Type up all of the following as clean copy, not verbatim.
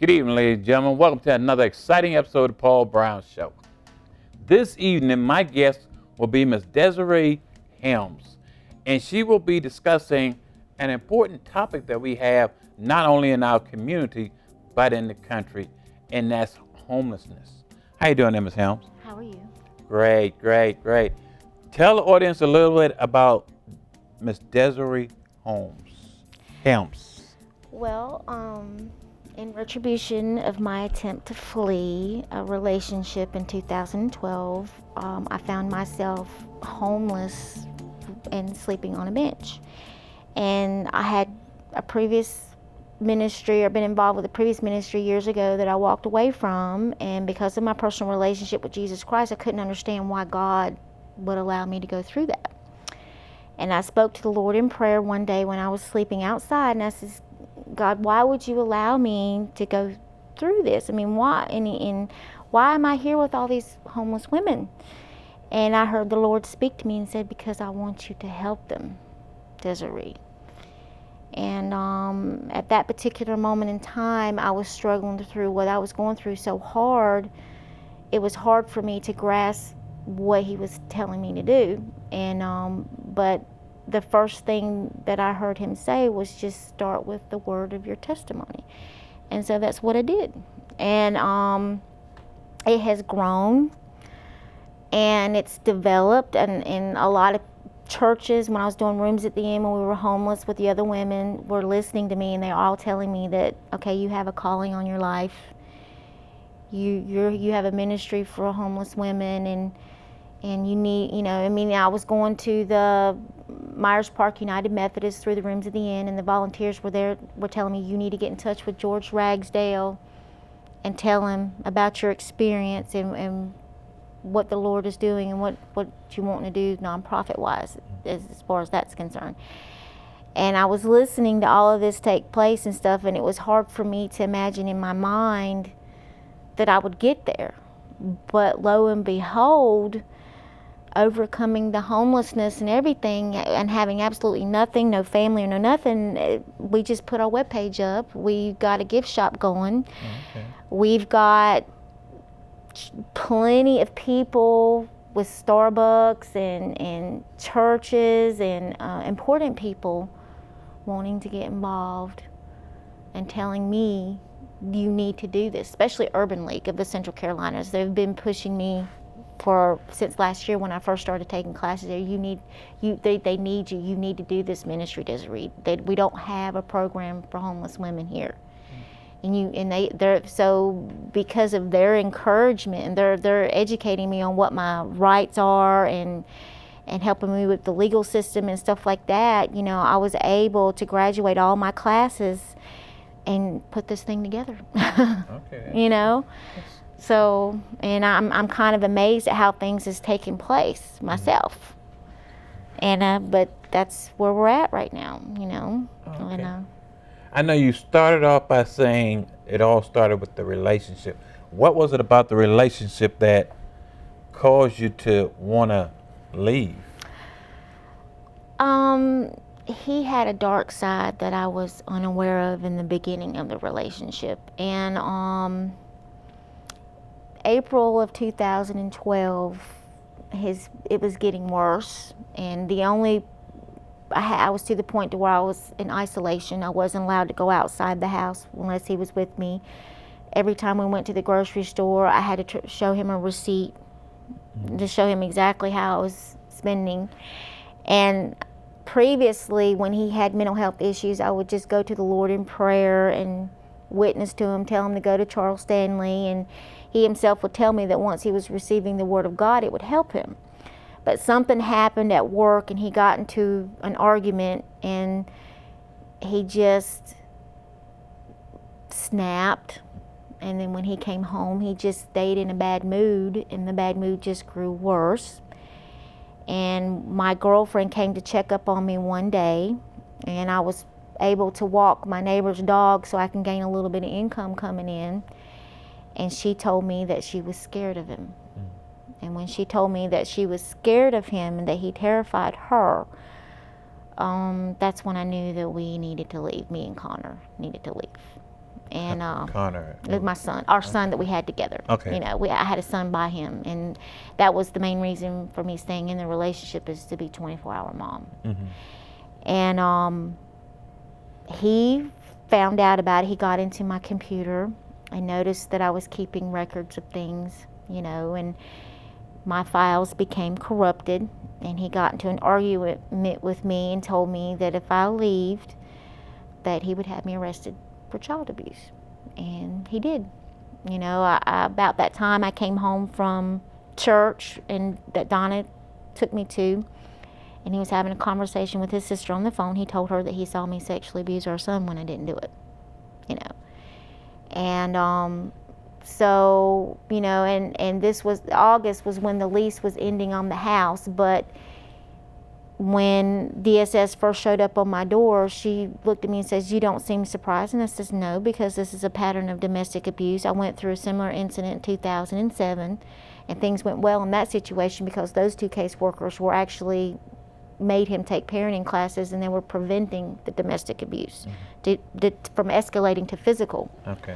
Good evening, ladies and gentlemen. Welcome to another exciting episode of the Paul Brown Show. This evening, my guest will be Ms. Desiree Helms, and she will be discussing an important topic that we have not only in our community, but in the country, and that's homelessness. How you doing, Ms. Helms? How are you? Great. Tell the audience a little bit about Ms. Desiree Helms. Well, in retribution of my attempt to flee a relationship in 2012, I found myself homeless and sleeping on a bench. And I had a previous ministry, or been involved with a previous ministry years ago that I walked away from, and because of my personal relationship with Jesus Christ, I couldn't understand why God would allow me to go through that. And I spoke to the Lord in prayer one day when I was sleeping outside, and I said, God, why would you allow me to go through this? I mean, why? And why am I here with all these homeless women? And I heard the Lord speak to me and said, because I want you to help them, Desiree. And at that particular moment in time, I was struggling through what I was going through so hard. It was hard for me to grasp what he was telling me to do. And but the first thing that I heard him say was just start with the word of your testimony. And so that's what I did. And it has grown and it's developed, and in a lot of churches, when I was doing rooms at the end when we were homeless with the other women, were listening to me, and they're all telling me that, okay, you have a calling on your life. You have a ministry for homeless women, and you need, I was going to the Myers Park United Methodist through the rooms at the inn, and the volunteers were telling me, you need to get in touch with George Ragsdale and tell him about your experience and what the Lord is doing and what you want to do nonprofit wise as far as that's concerned. And I was listening to all of this take place and stuff, and it was hard for me to imagine in my mind that I would get there. But lo and behold, overcoming the homelessness and everything, and having absolutely nothing, no family or no nothing, we just put our webpage up. We've got a gift shop going. Okay. We've got plenty of people with Starbucks and churches and important people wanting to get involved and telling me, you need to do this, especially Urban League of the Central Carolinas. They've been pushing me since last year when I first started taking classes there. They need you. You need to do this ministry, Desiree. We don't have a program for homeless women here. So because of their encouragement, and they're educating me on what my rights are and helping me with the legal system and stuff like that, I was able to graduate all my classes and put this thing together. Okay. So, and I'm kind of amazed at how things is taking place myself. And but that's where we're at right now, Okay. I know you started off by saying it all started with the relationship. What was it about the relationship that caused you to want to leave? He had a dark side that I was unaware of in the beginning of the relationship. And April of 2012, it was getting worse, and I was to the point to where I was in isolation. I wasn't allowed to go outside the house unless he was with me. Every time we went to the grocery store, I had to show him a receipt to show him exactly how I was spending. And previously, when he had mental health issues, I would just go to the Lord in prayer and witness to him, tell him to go to Charles Stanley, and he himself would tell me that once he was receiving the Word of God, it would help him. But something happened at work, and he got into an argument, and he just snapped. And then when he came home, he just stayed in a bad mood, and the bad mood just grew worse. And my girlfriend came to check up on me one day, and I was able to walk my neighbor's dog so I can gain a little bit of income coming in. And she told me that she was scared of him. And when she told me that she was scared of him and that he terrified her, that's when I knew that we needed to leave. Me and Connor needed to leave. and Connor. with my son, our son that we had together. Okay. You know, I had a son by him, and that was the main reason for me staying in the relationship, is to be 24-hour mom. Mm-hmm. And he found out about it. He got into my computer and noticed that I was keeping records of things, you know, and my files became corrupted. And he got into an argument with me and told me that if I left, that he would have me arrested for child abuse. And he did. You know, about that time I came home from church and that Donna took me to, and he was having a conversation with his sister on the phone. He told her that he saw me sexually abuse our son when I didn't do it, you know. And so, you know, and this was, August was when the lease was ending on the house, but when DSS first showed up on my door, she looked at me and says, "You don't seem surprised." And I says, "No, because this is a pattern of domestic abuse. I went through a similar incident in 2007, and things went well in that situation because those two caseworkers were actually made him take parenting classes, and they were preventing the domestic abuse from escalating to physical." Okay.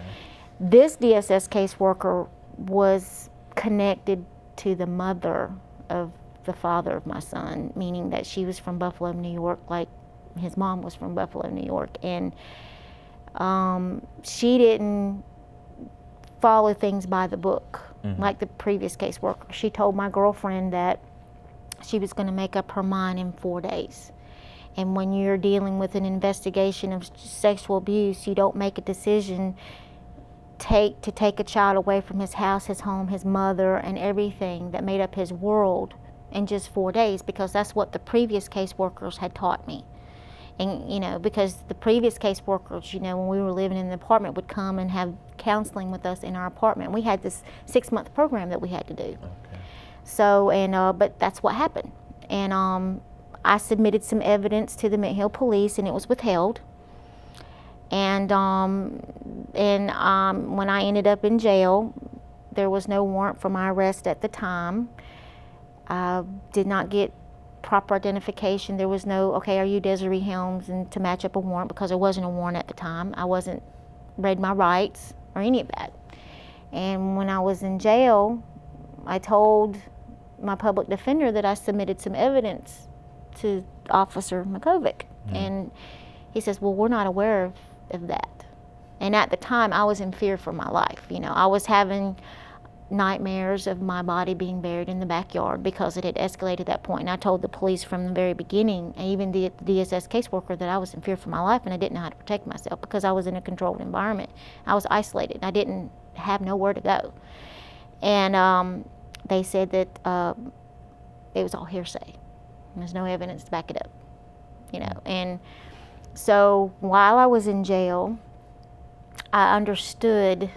This DSS caseworker was connected to the mother of the father of my son, meaning that she was from Buffalo, New York, like his mom was from Buffalo, New York. And she didn't follow things by the book like the previous caseworker. She told my girlfriend that she was going to make up her mind in 4 days. And when you're dealing with an investigation of sexual abuse, you don't make a decision to take a child away from his house, his home, his mother, and everything that made up his world in just 4 days, because that's what the previous caseworkers had taught me. And, you know, because the previous caseworkers, you know, when we were living in the apartment, would come and have counseling with us in our apartment. We had this 6-month program that we had to do. Okay. So, and, but that's what happened. And I submitted some evidence to the Mint Hill Police, and it was withheld. And when I ended up in jail, there was no warrant for my arrest at the time. I did not get proper identification. There was no, okay, are you Desiree Helms, and to match up a warrant, because there wasn't a warrant at the time. I wasn't read my rights or any of that. And when I was in jail, I told my public defender that I submitted some evidence to Officer Makovic. And he says, "Well, we're not aware of that." And at the time, I was in fear for my life. You know, I was having nightmares of my body being buried in the backyard because it had escalated to that point. And I told the police from the very beginning, and even the DSS caseworker, that I was in fear for my life and I didn't know how to protect myself because I was in a controlled environment. I was isolated. I didn't have nowhere to go. And they said that it was all hearsay. There's no evidence to back it up, you know. And so while I was in jail, I understood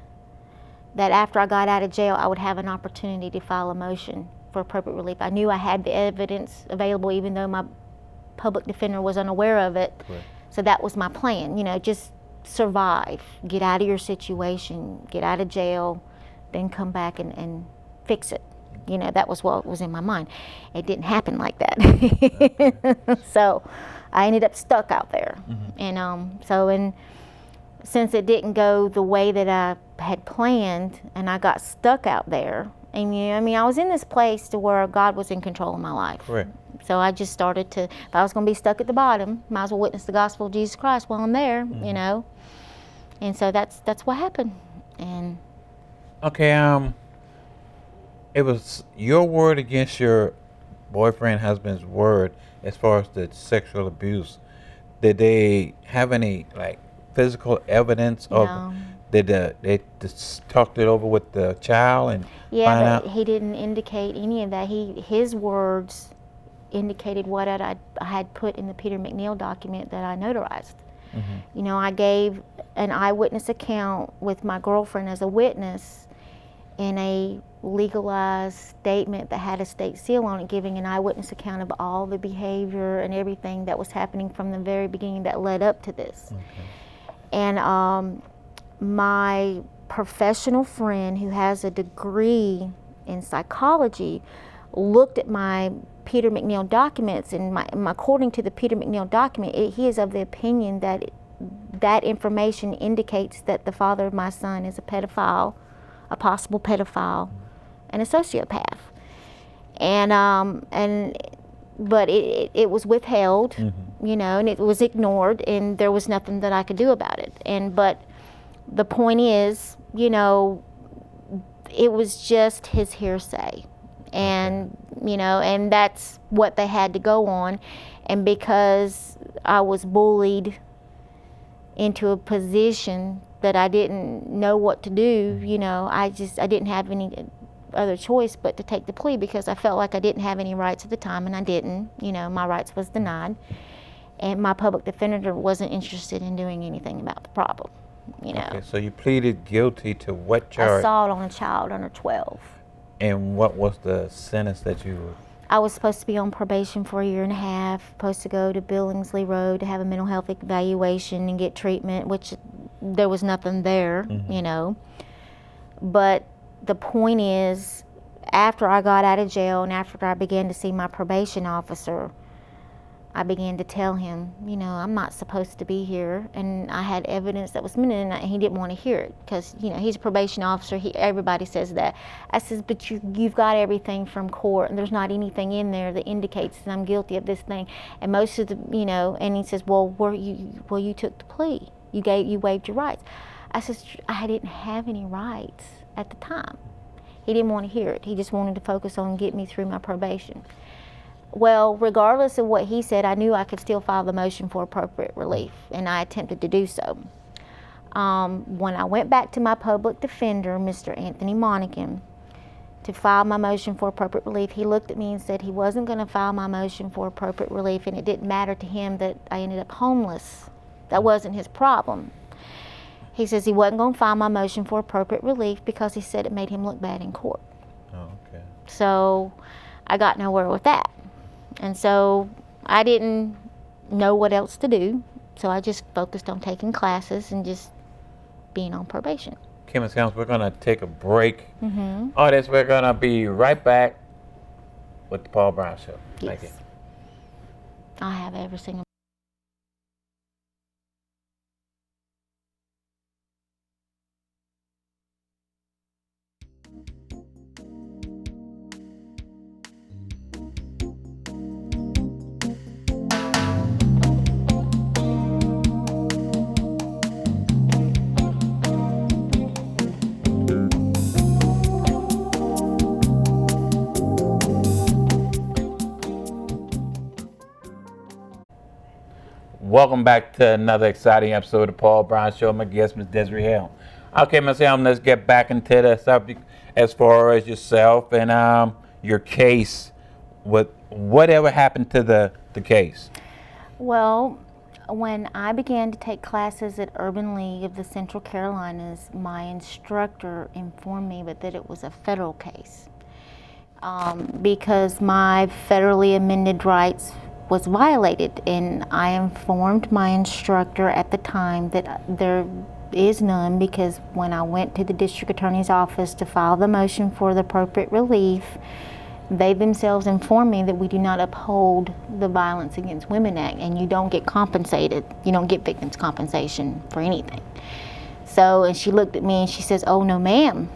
that after I got out of jail, I would have an opportunity to file a motion for appropriate relief. I knew I had the evidence available, even though my public defender was unaware of it. Right. So that was my plan, you know, just survive, get out of your situation, get out of jail, then come back and fix it. You know, that was what was in my mind. It didn't happen like that. So I ended up stuck out there. And since it didn't go the way that I had planned, and I got stuck out there, and you know, I mean, I was in this place to where God was in control of my life. Right. So I just started to, if I was going to be stuck at the bottom, might as well witness the gospel of Jesus Christ while I'm there, you know. And so that's what happened. And Okay, it was your word against your boyfriend, husband's word as far as the sexual abuse. Did they have any, like, physical evidence of? No. Did they just talked it over with the child and yeah, find but out? he didn't indicate any of that. His words indicated what I had put in the Peter McNeil document that I notarized. You know, I gave an eyewitness account with my girlfriend as a witness in a legalized statement that had a state seal on it, giving an eyewitness account of all the behavior and everything that was happening from the very beginning that led up to this. And my professional friend, who has a degree in psychology, looked at my Peter McNeil documents, and according to the Peter McNeil document, he is of the opinion that that information indicates that the father of my son is a pedophile, a possible pedophile, and a sociopath. But it was withheld, you know, and it was ignored, and there was nothing that I could do about it. But the point is, you know, it was just his hearsay, and you know, and that's what they had to go on. And because I was bullied into a position that I didn't know what to do, you know, I didn't have any other choice but to take the plea, because I felt like I didn't have any rights at the time, and I didn't. You know, my rights was denied, and my public defender wasn't interested in doing anything about the problem. You know. Okay, so you pleaded guilty to what charge? Assault on a child under 12. And what was the sentence that you? I was supposed to be on probation for 1.5 years, supposed to go to Billingsley Road to have a mental health evaluation and get treatment, which there was nothing there, you know. But the point is, after I got out of jail and after I began to see my probation officer, I began to tell him, you know, I'm not supposed to be here, and I had evidence that was minute, and he didn't want to hear it, because, you know, he's a probation officer. Everybody says that. I says, but you've got everything from court, and there's not anything in there that indicates that I'm guilty of this thing. And most of the, you know, and he says, well, you took the plea. You waived your rights. I says, I didn't have any rights at the time. He didn't want to hear it. He just wanted to focus on getting me through my probation. Well, regardless of what he said, I knew I could still file the motion for appropriate relief, and I attempted to do so. When I went back to my public defender, Mr. Anthony Monaghan, to file my motion for appropriate relief, he looked at me and said he wasn't going to file my motion for appropriate relief, and it didn't matter to him that I ended up homeless. That wasn't his problem. He says he wasn't going to file my motion for appropriate relief because he said it made him look bad in court. Oh, okay. So I got nowhere with that. And so I didn't know what else to do, so I just focused on taking classes and just being on probation. Okay, Ms. Helms, we're going to take a break. Audience, we're going to be right back with the Paul Brown Show. Yes. Thank you. I have every single. Welcome back to another exciting episode of the Paul Brown Show. My guest, Ms. Desiree Helms. Okay, Ms. Helms, let's get back into the subject as far as yourself and your case. Whatever happened to the case? Well, when I began to take classes at Urban League of the Central Carolinas, my instructor informed me that it was a federal case because my federally amended rights was violated, and I informed my instructor at the time that there is none, because when I went to the district attorney's office to file the motion for the appropriate relief, they themselves informed me that we do not uphold the Violence Against Women Act, and you don't get compensated. You don't get victims compensation for anything. So, and she looked at me and she says, oh no ma'am,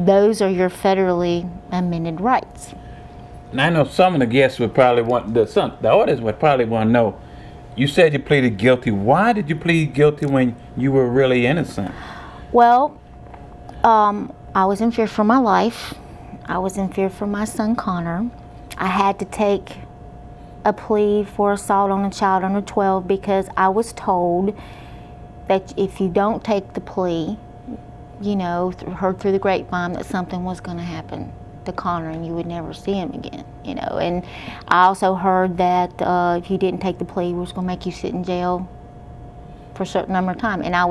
those are your federally amended rights. And I know some of the guests would probably want, the audience would probably want to know, you said you pleaded guilty. Why did you plead guilty when you were really innocent? Well, I was in fear for my life. I was in fear for my son Connor. I had to take a plea for assault on a child under 12 because I was told that if you don't take the plea, you know, heard through the grapevine that something was going to happen to Connor and you would never see him again, you know. And I also heard that if you didn't take the plea, it was going to make you sit in jail for a certain number of time. And I